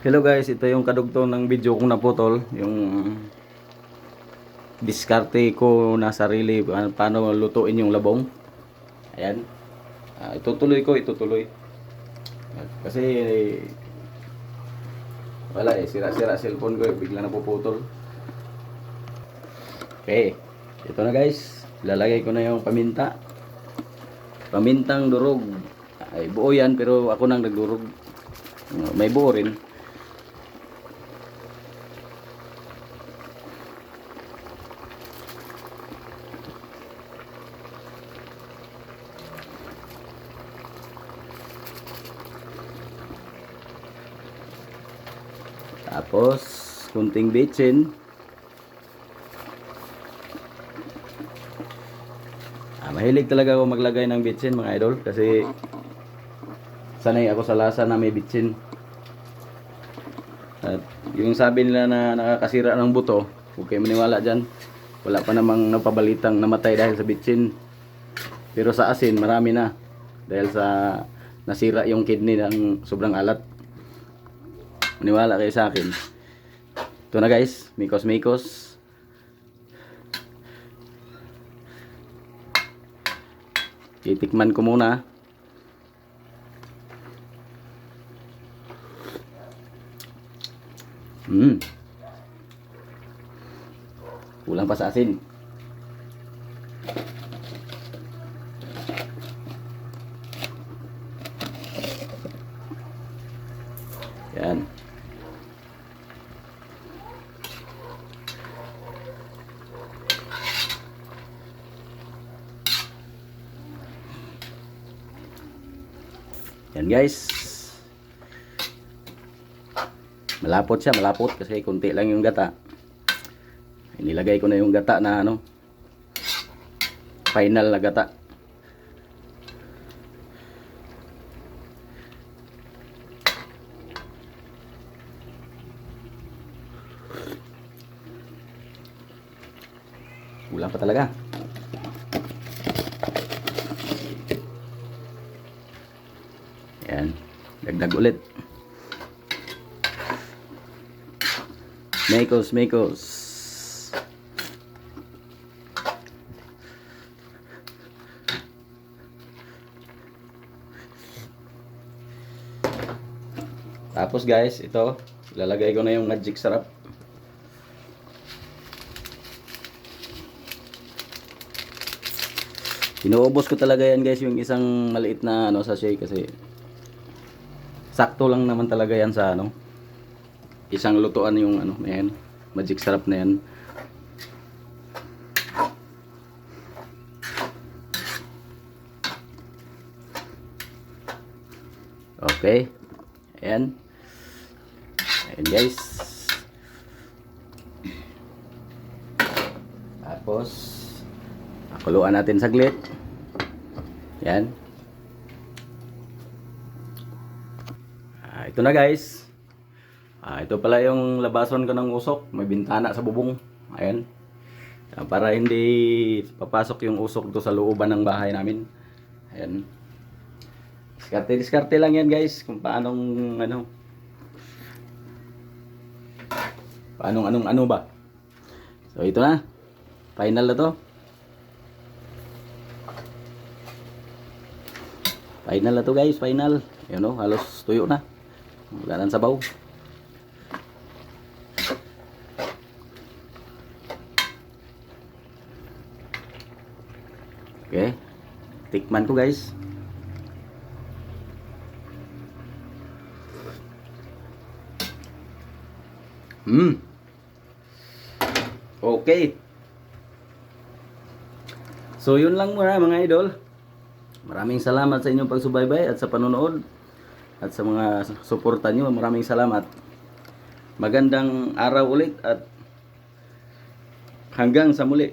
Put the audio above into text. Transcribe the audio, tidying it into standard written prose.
Hello guys, ito yung kadugtong ng video kong naputol, yung diskarte ko na sarili paano lutuin yung labong. Ayan. Itutuloy. Kasi wala sira-sira cellphone ko, bigla napuputol. Okay. Ito na guys. Lalagay ko na yung paminta. Pamintang durog. Ay buo yan pero ako nang nagdurog. May buo rin. Tapos, kunting bitsin. Mahilig talaga ako maglagay ng bitsin mga idol. Kasi, sanay ako sa lasa na may bitsin. At yung sabi nila na nakakasira ng buto, huwag kayo maniwala dyan. Wala pa namang napabalitang namatay dahil sa bitsin. Pero sa asin, marami na. Dahil sa nasira yung kidney ng sobrang alat. Maniwala kayo sa akin. Ito na guys, mikos. Titikman ko muna. Kulang pa sa asin. Yan. Yan guys. Malapot siya, kasi kunti lang yung gata. Inilagay ko na yung gata na final na gata. Kulang pa talaga. Yan, dagdag ulit. Makos. Tapos guys, ito, ilalagay ko na yung magic syrup. Inuubos ko talaga yan guys, yung isang maliit na sachet kasi sakto lang naman talaga yan sa isang lutuan yung ayan, magic syrup na yan. Okay. Ayan guys. Tapos pakuluan natin saglit. Yan. Ito na guys. Ito pala yung labason ko ng usok. May bintana sa bubong. Ayan. Para hindi papasok yung usok to sa looban ng bahay namin. Ayan. Diskarte lang yan guys. Kung paanong paanong ba. So ito na. Final na to. Final na to guys. Final. Ayan halos tuyo na. Wala nang sabaw. Okay. Tikman ko guys. Okay. So yun lang muna mga idol. Maraming salamat sa inyong pagsubaybay at sa panonood. At sa mga suporta nyo, maraming salamat. Magandang araw ulit at hanggang sa muli.